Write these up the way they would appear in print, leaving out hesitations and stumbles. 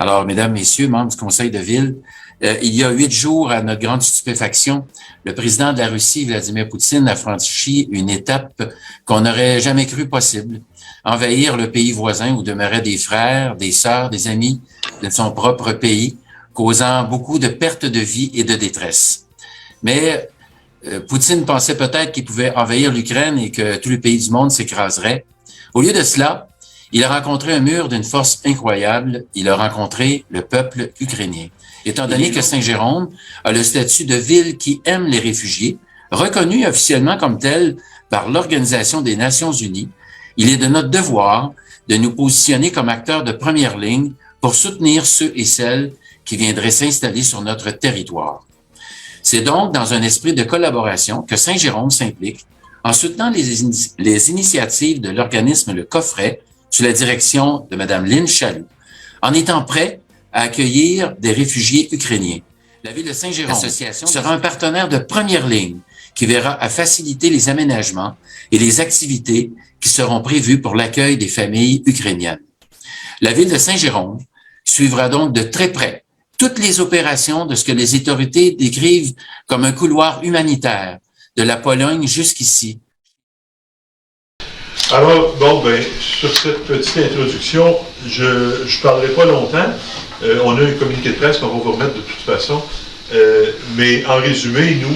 Alors, mesdames, messieurs, membres du Conseil de ville, il y a 8 jours, à notre grande stupéfaction, le président de la Russie, Vladimir Poutine, a franchi une étape qu'on n'aurait jamais cru possible. Envahir le pays voisin où demeuraient des frères, des sœurs, des amis de son propre pays, causant beaucoup de pertes de vie et de détresse. Mais Poutine pensait peut-être qu'il pouvait envahir l'Ukraine et que tous les pays du monde s'écraseraient. Au lieu de cela, il a rencontré un mur d'une force incroyable. Il a rencontré le peuple ukrainien. Étant donné que Saint-Jérôme a le statut de ville qui aime les réfugiés, reconnu officiellement comme tel par l'Organisation des Nations Unies, il est de notre devoir de nous positionner comme acteurs de première ligne pour soutenir ceux et celles qui viendraient s'installer sur notre territoire. C'est donc dans un esprit de collaboration que Saint-Jérôme s'implique en soutenant les initiatives de l'organisme Le Coffret sous la direction de Mme Lynn Chaloux, en étant prêt à accueillir des réfugiés ukrainiens. La ville de Saint-Jérôme sera un partenaire de première ligne qui verra à faciliter les aménagements et les activités qui seront prévues pour l'accueil des familles ukrainiennes. La ville de Saint-Jérôme suivra donc de très près toutes les opérations de ce que les autorités décrivent comme un couloir humanitaire de la Pologne jusqu'ici. Alors, sur cette petite introduction, je ne parlerai pas longtemps. On a un communiqué de presse qu'on va vous remettre de toute façon. Mais en résumé, nous,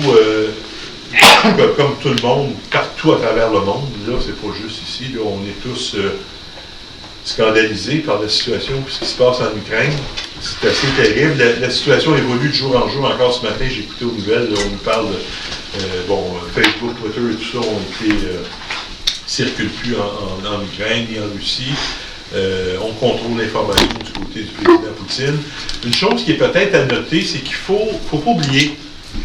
comme tout le monde, partout à travers le monde, là, c'est pas juste ici, là, on est tous scandalisés par la situation, ce qui se passe en Ukraine. C'est assez terrible. La situation évolue de jour en jour. Encore ce matin, j'ai écouté aux nouvelles, là, on nous parle de Facebook, Twitter et tout ça ont été circulent plus en Ukraine ni en Russie. On contrôle l'information du côté du président Poutine. Une chose qui est peut-être à noter, c'est qu'il faut pas oublier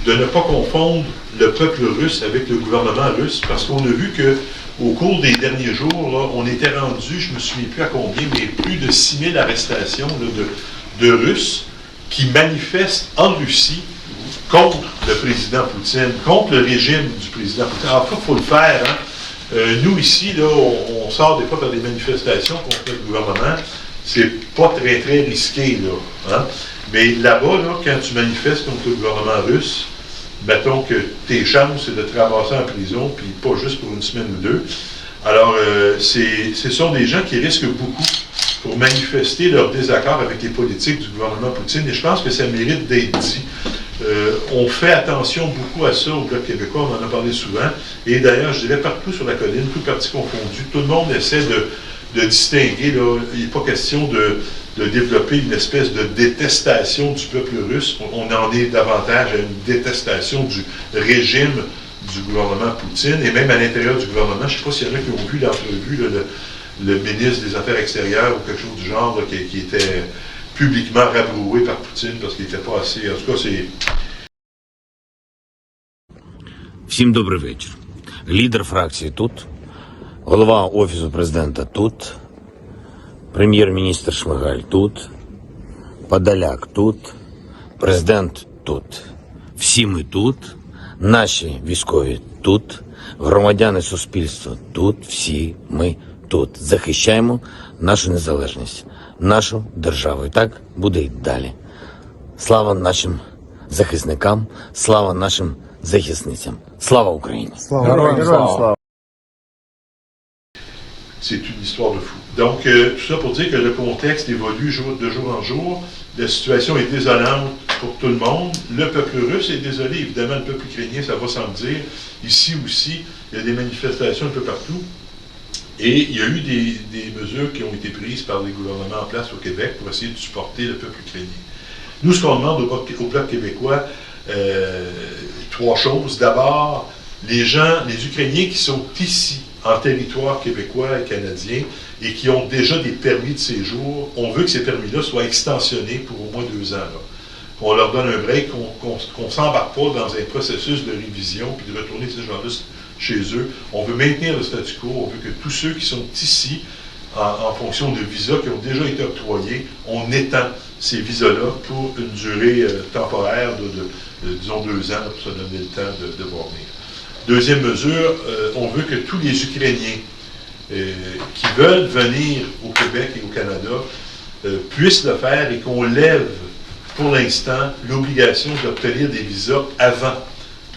de ne pas confondre le peuple russe avec le gouvernement russe, parce qu'on a vu que au cours des derniers jours, là, on était rendu, je ne me souviens plus à combien, mais plus de 6000 arrestations là, de Russes qui manifestent en Russie contre le président Poutine, contre le régime du président Poutine. Alors, il faut le faire, hein? Nous, ici, là, on sort des fois faire des manifestations contre le gouvernement. C'est pas très, très risqué, là. Hein? Mais là-bas, là, quand tu manifestes contre le gouvernement russe, mettons que tes chances, c'est de te ramasser en prison, puis pas juste pour une semaine ou deux. Alors, ce sont des gens qui risquent beaucoup pour manifester leur désaccord avec les politiques du gouvernement Poutine, et je pense que ça mérite d'être dit. On fait attention beaucoup à ça au Bloc québécois, on en a parlé souvent, et d'ailleurs, je dirais partout sur la colline, tout parti confondu, tout le monde essaie de distinguer, là, il n'est pas question de développer une espèce de détestation du peuple russe, on en est davantage à une détestation du régime du gouvernement Poutine, et même à l'intérieur du gouvernement, je ne sais pas s'il y en a qui ont vu l'entrevue, le ministre des Affaires extérieures ou quelque chose du genre, là, qui était publiquement rabroué par Poutine parce qu'il n'était pas assez... En tout cas, c'est... Всім добрий вечір. Лідер фракції тут, голова Офісу президента тут, прем'єр-міністр Шмигаль тут, Подоляк тут, президент тут. Всі ми тут, наші військові тут, громадяни суспільства тут, всі ми тут. Захищаємо нашу незалежність, нашу державу. І так буде й далі. Слава нашим захисникам, слава нашим захисницям. Слава Україні! Слава! C'est une histoire de fou. Donc, tout ça pour dire que le contexte évolue de jour en jour. La situation est désolante pour tout le monde. Le peuple russe est désolé. Évidemment, le peuple ukrainien, ça va sans le dire. Ici aussi, il y a des manifestations un peu partout. Et il y a eu des mesures qui ont été prises par les gouvernements en place au Québec pour essayer de supporter le peuple ukrainien. Nous, ce qu'on demande au Bloc québécois, trois choses. D'abord, les Ukrainiens qui sont ici, en territoire québécois et canadien, et qui ont déjà des permis de séjour, on veut que ces permis-là soient extensionnés pour au moins 2 ans. Là. Qu'on leur donne un break, qu'on ne s'embarque pas dans un processus de révision, puis de retourner ces gens-là chez eux. On veut maintenir le statu quo, on veut que tous ceux qui sont ici, en fonction de visas qui ont déjà été octroyés, on étend ces visas-là pour une durée temporaire de disons 2 ans, pour se donner le temps de voir venir. Deuxième mesure, on veut que tous les Ukrainiens qui veulent venir au Québec et au Canada puisse le faire et qu'on lève pour l'instant l'obligation d'obtenir des visas avant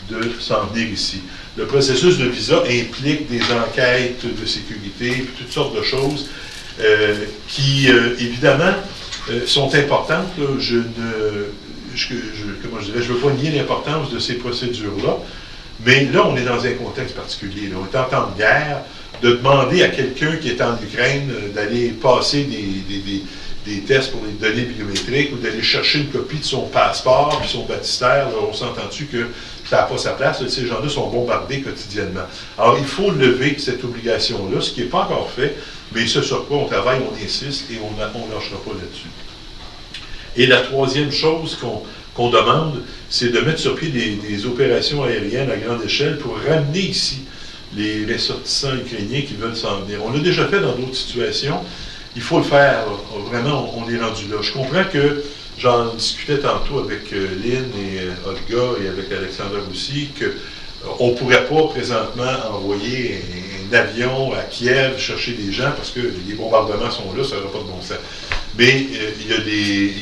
de s'en venir ici. Le processus de visa implique des enquêtes de sécurité, toutes sortes de choses qui, évidemment, sont importantes. Là. Je ne veux pas nier l'importance de ces procédures-là, mais là, on est dans un contexte particulier. Là. On est en temps de guerre. De demander à quelqu'un qui est en Ukraine d'aller passer des tests pour les données biométriques ou d'aller chercher une copie de son passeport puis son baptistère, là, on s'entend-tu que ça n'a pas sa place? Là, ces gens-là sont bombardés quotidiennement. Alors, il faut lever cette obligation-là, ce qui n'est pas encore fait, mais ce sur quoi on travaille, on insiste et on ne lâchera pas là-dessus. Et la troisième chose qu'on demande, c'est de mettre sur pied des opérations aériennes à grande échelle pour ramener ici les ressortissants ukrainiens qui veulent s'en venir. On l'a déjà fait dans d'autres situations. Il faut le faire. Vraiment, on est rendu là. Je comprends que, j'en discutais tantôt avec Lynn et Olga et avec Alexandre aussi, qu'on ne pourrait pas présentement envoyer un avion à Kiev chercher des gens parce que les bombardements sont là, ça n'aura pas de bon sens. Mais il y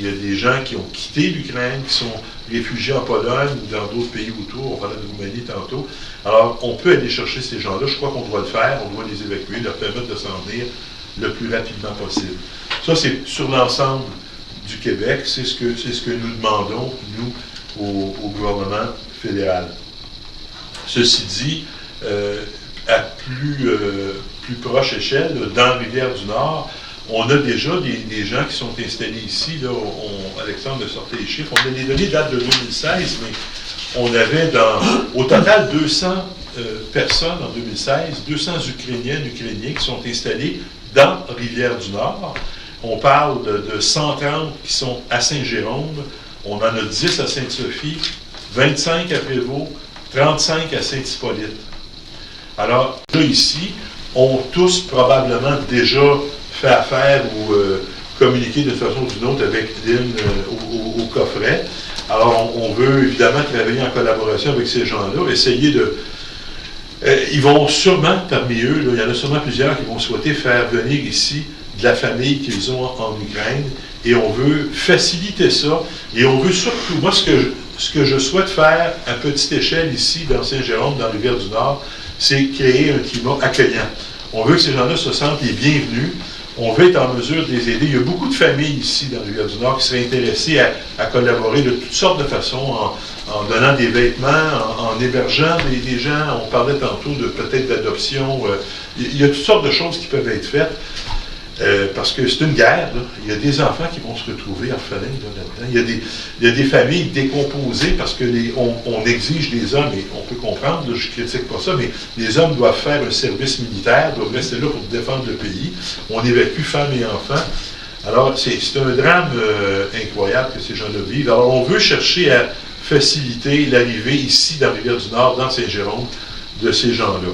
a des gens qui ont quitté l'Ukraine, qui sont réfugiés en Pologne ou dans d'autres pays autour. On parlait de Roumanie tantôt. Alors, on peut aller chercher ces gens-là. Je crois qu'on doit le faire. On doit les évacuer, leur permettre de s'en venir le plus rapidement possible. Ça, c'est sur l'ensemble du Québec. C'est ce que nous demandons, nous, au gouvernement fédéral. Ceci dit, à plus proche échelle, dans Rivière-du-Nord, on a déjà des gens qui sont installés ici. Là, Alexandre a sorti les chiffres. Les données datent de 2016, mais on avait au total 200 personnes en 2016, 200 Ukrainiens qui sont installés dans Rivière-du-Nord. On parle de 130 qui sont à Saint-Jérôme. On en a 10 à Sainte-Sophie, 25 à Prévost, 35 à Saint-Hippolyte. Alors, là, ici, ont tous probablement déjà fait affaire ou communiqué d'une façon ou d'une autre avec Lynn au coffret. Alors, on veut évidemment travailler en collaboration avec ces gens-là, essayer de... ils vont sûrement, parmi eux, là, il y en a sûrement plusieurs qui vont souhaiter faire venir ici de la famille qu'ils ont en Ukraine, et on veut faciliter ça, et on veut surtout, moi, ce que je souhaite faire à petite échelle ici, dans Saint-Jérôme, dans Rivière-du-Nord, c'est créer un climat accueillant. On veut que ces gens-là se sentent les bienvenus. On veut être en mesure de les aider. Il y a beaucoup de familles ici, dans Rivière-du-Nord, qui seraient intéressées à collaborer de toutes sortes de façons, en donnant des vêtements, en hébergeant des gens. On parlait tantôt peut-être d'adoption. Il y a toutes sortes de choses qui peuvent être faites. Parce que c'est une guerre, là. Il y a des enfants qui vont se retrouver orphelins là-dedans. Il y a des familles décomposées parce que on exige des hommes, et on peut comprendre, là, je ne critique pas ça, mais les hommes doivent faire un service militaire, doivent rester là pour défendre le pays. On évacue femmes et enfants. Alors, c'est un drame incroyable que ces gens-là vivent. Alors, on veut chercher à faciliter l'arrivée ici, dans Rivière-du-Nord, dans Saint-Jérôme, de ces gens-là.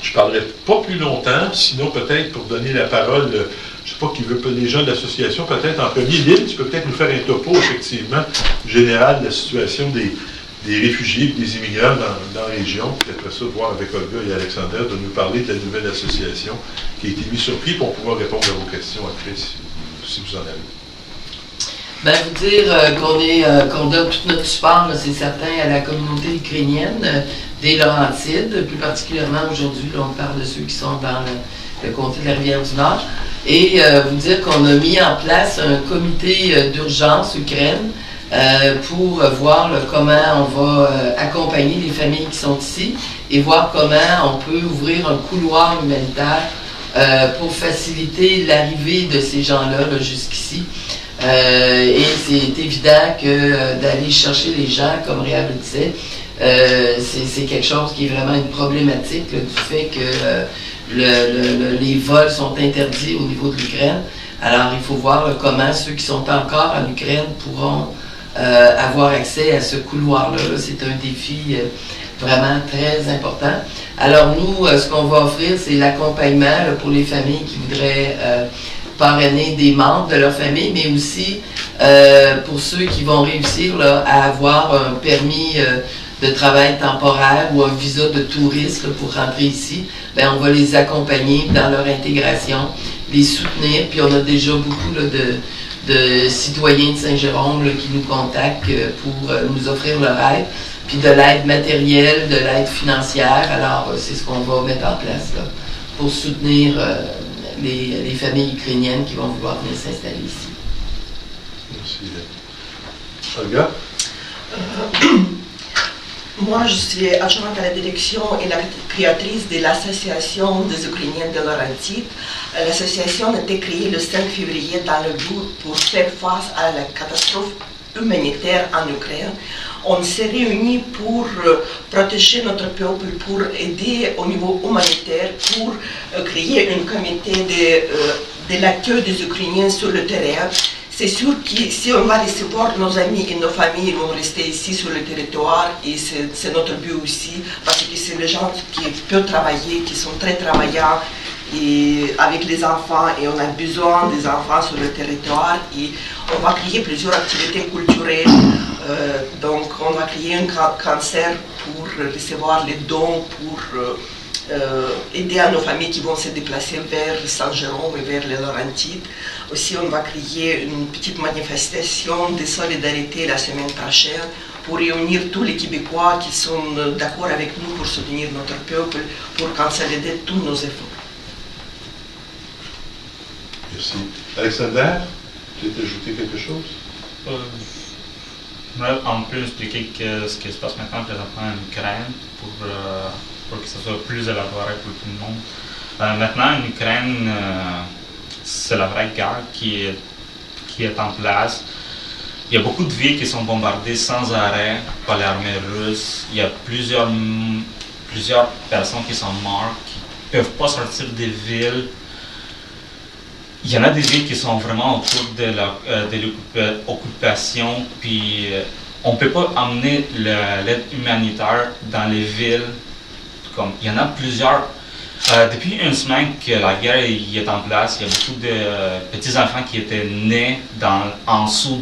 Je ne parlerai pas plus longtemps, sinon peut-être pour donner la parole, je ne sais pas qui veut, les gens de l'association, peut-être en premier. Lynn, tu peux peut-être nous faire un topo, effectivement, général de la situation des réfugiés et des immigrants dans la région, puis après ça, voir avec Olga et Alexandre de nous parler de la nouvelle association qui a été mise sur pied pour pouvoir répondre à vos questions après, si vous en avez. Ben, vous dire qu'on donne tout notre support, c'est certain, à la communauté ukrainienne des Laurentides, plus particulièrement aujourd'hui, là, on parle de ceux qui sont dans le comté de la Rivière-du-Nord, et vous dire qu'on a mis en place un comité d'urgence Ukraine pour voir là, comment on va accompagner les familles qui sont ici et voir comment on peut ouvrir un couloir humanitaire pour faciliter l'arrivée de ces gens-là là, jusqu'ici. Et c'est évident que d'aller chercher les gens, comme Réal le disait, c'est quelque chose qui est vraiment une problématique là, du fait que les vols sont interdits au niveau de l'Ukraine. Alors il faut voir là, comment ceux qui sont encore en Ukraine pourront avoir accès à ce couloir-là. Là. C'est un défi vraiment très important. Alors nous, ce qu'on va offrir, c'est l'accompagnement pour les familles qui voudraient parrainer des membres de leur famille, mais aussi pour ceux qui vont réussir là, à avoir un permis de travail temporaire ou un visa de touriste là, pour rentrer ici, bien, on va les accompagner dans leur intégration. les soutenir. Puis on a déjà beaucoup là, de citoyens de Saint-Jérôme là, qui nous contactent pour nous offrir leur aide, puis de l'aide matérielle, de l'aide financière. Alors, c'est ce qu'on va mettre en place là, pour soutenir les familles ukrainiennes qui vont vouloir venir s'installer ici. Merci. Olga? Moi, je suis adjointe à la direction et la créatrice de l'Association des Ukrainiens de Laurentide. L'association a été créée le 5 février dans le but pour faire face à la catastrophe humanitaire en Ukraine. On s'est réunis pour protéger notre peuple, pour aider au niveau humanitaire, pour créer un comité de l'accueil des Ukrainiens sur le terrain. C'est sûr que si on va recevoir nos amis et nos familles, ils vont rester ici sur le territoire et c'est notre but aussi, parce que c'est les gens qui peuvent travailler, qui sont très travaillants et avec les enfants et on a besoin des enfants sur le territoire et on va créer plusieurs activités culturelles. Donc on va créer un concert pour recevoir les dons, pour aider à nos familles qui vont se déplacer vers Saint-Jérôme et vers les Laurentides. Aussi, on va créer une petite manifestation de solidarité la semaine prochaine pour réunir tous les Québécois qui sont d'accord avec nous pour soutenir notre peuple, pour consolider tous nos efforts. Merci. Alexander, tu veux ajouter quelque chose? On peut expliquer ce qui se passe maintenant présentement en Ukraine pour que ça soit plus élaboré pour tout le monde. Maintenant, en Ukraine, c'est la vraie guerre qui est en place. Il y a beaucoup de villes qui sont bombardées sans arrêt par l'armée russe. Il y a plusieurs personnes qui sont mortes, qui ne peuvent pas sortir des villes. Il y en a des villes qui sont vraiment autour de l'occupation, puis on ne peut pas amener l'aide humanitaire dans les villes. Comme, il y en a plusieurs. Depuis une semaine que la guerre est en place, il y a beaucoup de petits-enfants qui étaient nés en dessous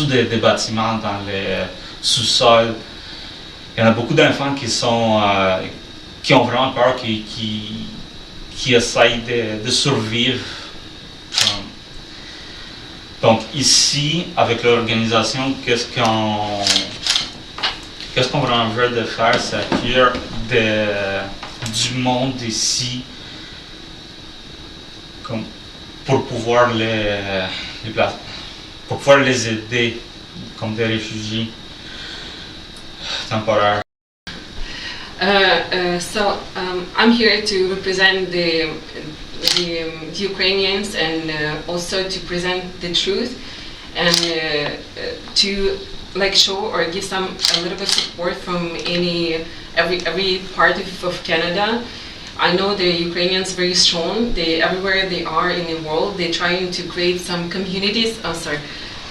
des bâtiments, dans les sous-sols. Il y en a beaucoup d'enfants qui ont vraiment peur, qui essayent de survivre. Donc ici, avec l'organisation, qu'est-ce qu'on veut de faire, c'est accueillir du monde ici pour pouvoir les aider comme des réfugiés temporaires. I'm here to represent the Ukrainians and also to present the truth and to show or give a little bit of support from every part of Canada. I know the Ukrainians very strong. Everywhere they are in the world, they're trying to create some communities.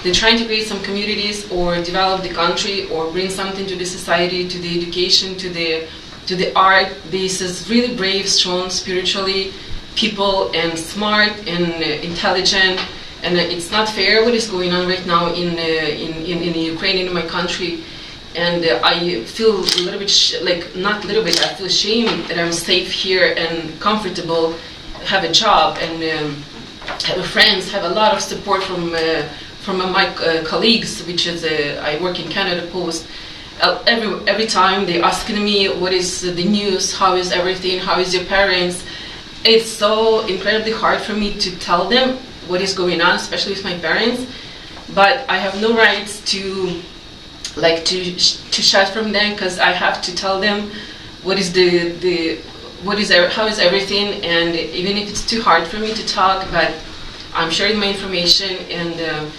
They're trying to create some communities or develop the country or bring something to the society, to the education, to the art. This is really brave, strong, spiritually people and smart and intelligent. And it's not fair what is going on right now in Ukraine, in my country. And I feel a little bit, not a little bit, I feel ashamed that I'm safe here and comfortable, have a job and have friends, have a lot of support from my colleagues, which is I work in Canada Post. Every time they're asking me what is the news, how is everything, how is your parents. It's so incredibly hard for me to tell them what is going on, especially with my parents. But I have no rights to shut from them because I have to tell them what is how is everything, and even if it's too hard for me to talk, but I'm sharing my information, and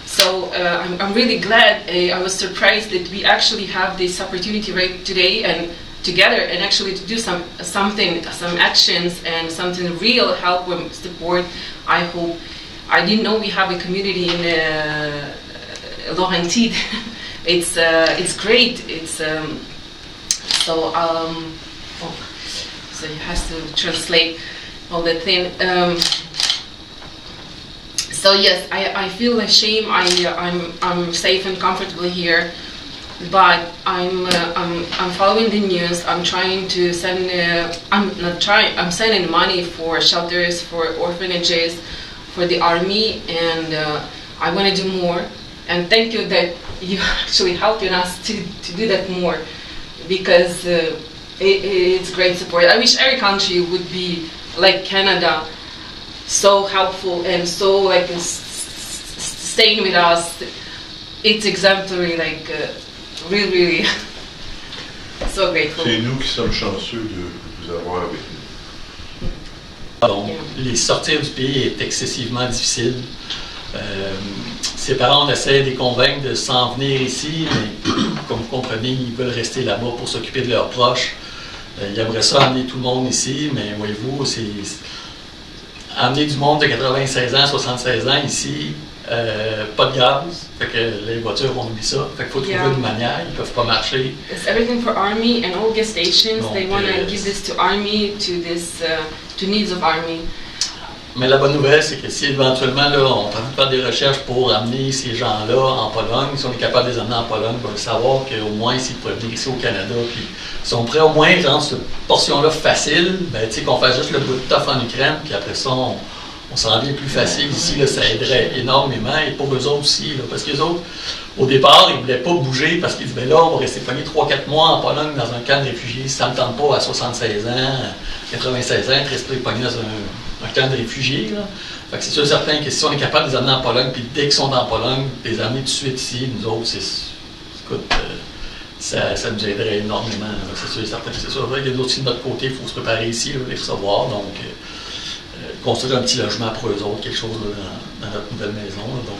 so I'm really glad. I was surprised that we actually have this opportunity right today and together, and actually to do some actions and something real help and support. I hope. I didn't know we have a community in Laurentide. It's great. It's so you have to translate all the thing. So yes, I feel ashamed. I'm safe and comfortable here. but I'm following the news. I'm trying to send. I'm sending money for shelters, for orphanages, for the army, and I want to do more. And thank you that you actually helping us to do that more, because it's great support. I wish every country would be like Canada, so helpful and so like staying with us. It's exemplary, like really so grateful. C'est nous qui sommes chanceux de vous avoir avec nous. Donc, les sortir du pays est excessivement difficile. Ses parents, on essaie de les convaincre de s'en venir ici, mais comme vous comprenez, ils veulent rester là-bas pour s'occuper de leurs proches. Ils aimeraient ça amener tout le monde ici, mais voyez-vous, c'est amener du monde de 96 ans, 76 ans ici, pas de gaz, fait que les voitures on oublie ça, fait qu'il faut trouver une manière, ils peuvent pas marcher. It's everything for army and all gas stations. Donc, they want to give this to army, to this to needs of army. Mais la bonne nouvelle, c'est que si éventuellement là, on peut faire des recherches pour amener ces gens-là en Pologne, si on est capable de les amener en Pologne, on va savoir qu'au moins s'ils peuvent venir ici au Canada, puis si on pourrait au moins rendre cette portion-là facile, ben, tu sais, qu'on fasse juste le bout de toffe en Ukraine, puis après ça, on s'en vient plus facile ici, là, ça aiderait énormément, et pour eux autres aussi, là, parce que les autres, au départ, ils ne voulaient pas bouger, parce qu'ils disaient, ben là, on va rester pogné 3-4 mois en Pologne dans un camp de réfugiés, ça ne me tente pas à 76 ans, 96 ans, de rester pogné dans un camp de réfugiés, là. Fait que c'est sûr certain que si on est capable de les amener en Pologne, puis dès qu'ils sont en Pologne, de les amener tout de suite ici, nous autres, écoute, ça nous aiderait énormément, là. C'est sûr certain. C'est sûr qu'il y a d'autres aussi de notre côté, il faut se préparer ici, là, les recevoir, donc construire un petit logement pour eux autres, quelque chose là, dans notre nouvelle maison, là. Donc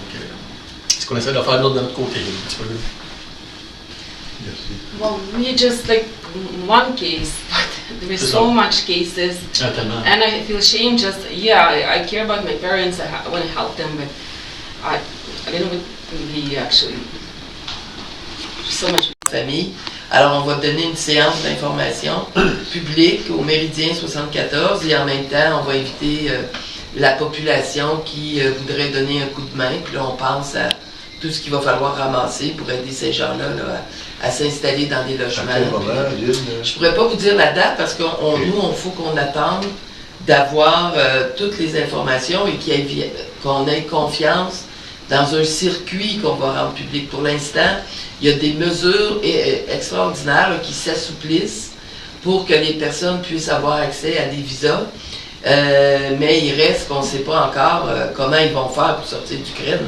c'est ce qu'on essaie de faire de notre côté, là, un petit peu. Merci. Well, we just like one case, but there is so much cases, and I feel ashamed. Just I care about my parents. I want to help them, but I don't know what be actually so much. Famille. Alors, on va donner une séance d'information publique au Méridien 74 et en même temps, on va inviter la population qui voudrait donner un coup de main. Puis là, on pense à tout ce qu'il va falloir ramasser pour aider ces gens-là là, à s'installer dans des logements. Je pourrais pas vous dire la date parce que nous, il faut qu'on attende d'avoir toutes les informations et qu'on ait confiance dans un circuit qu'on va rendre public. Pour l'instant, il y a des mesures extraordinaires là, qui s'assouplissent pour que les personnes puissent avoir accès à des visas. Mais il reste qu'on ne sait pas encore comment ils vont faire pour sortir d'Ukraine.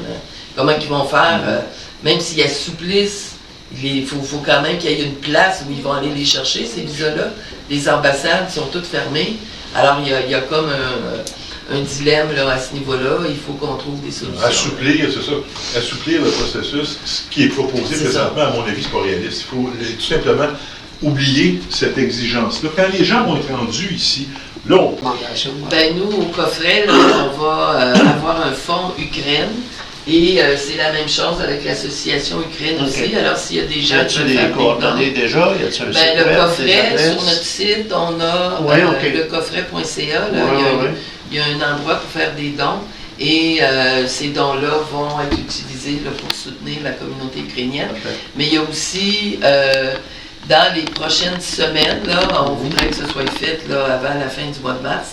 Comment ils vont faire, même s'ils assouplissent, il faut quand même qu'il y ait une place où ils vont aller les chercher, ces visas-là. Les ambassades sont toutes fermées. Alors il y a comme un dilemme là, à ce niveau-là. Il faut qu'on trouve des solutions. Assouplir, c'est ça. Assouplir le processus. Ce qui est proposé présentement, à mon avis, c'est pas réaliste. Il faut tout simplement oublier cette exigence-là. Quand les gens vont être rendus ici, là, ben, nous, au coffret, là, on va avoir un fonds Ukraine. Et c'est la même chose avec l'association Ukraine aussi. Alors, s'il y a des gens qui veulent faire des coordonnées déjà, y a-t-il un site web, le coffret, sur notre site, on a le coffret.ca. Il y a un endroit pour faire des dons. Et ces dons-là vont être utilisés là, pour soutenir la communauté ukrainienne. Mais il y a aussi, dans les prochaines semaines, là, on voudrait que ce soit fait là, avant la fin du mois de mars,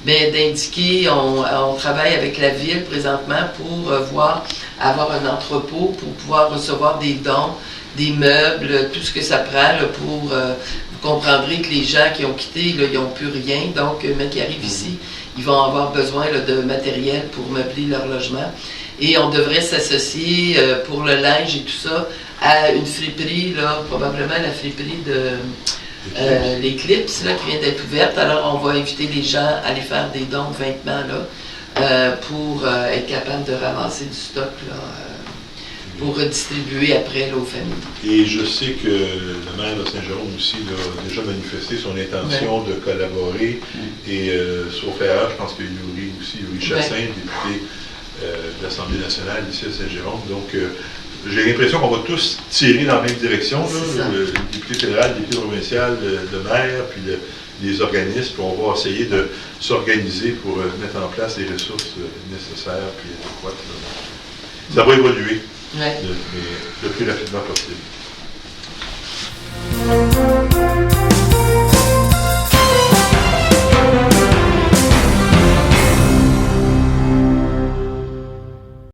mais d'indiquer, on travaille avec la ville présentement pour avoir un entrepôt pour pouvoir recevoir des dons, des meubles, tout ce que ça prend là, pour... vous comprendrez que les gens qui ont quitté, là, ils n'ont plus rien, donc mais qui arrivent ici, ils vont avoir besoin là, de matériel pour meubler leur logement. Et on devrait s'associer pour le linge et tout ça à une friperie, là, probablement la friperie de... l'Eclipse là, qui vient d'être ouverte. Alors, on va inviter les gens à aller faire des dons de vêtements là, pour être capable de ramasser du stock là, pour redistribuer après là, aux familles. Et je sais que le maire de Saint-Jérôme aussi là, a déjà manifesté son intention de collaborer. Et sauf erreur, je pense que Yuri Chassin, député de l'Assemblée nationale ici à Saint-Jérôme. Donc, j'ai l'impression qu'on va tous tirer dans la même direction, là, le député fédéral, le député provincial, le maire, puis les organismes, puis on va essayer de s'organiser pour mettre en place les ressources nécessaires puis adéquates. Ça va évoluer le plus rapidement possible. Merci.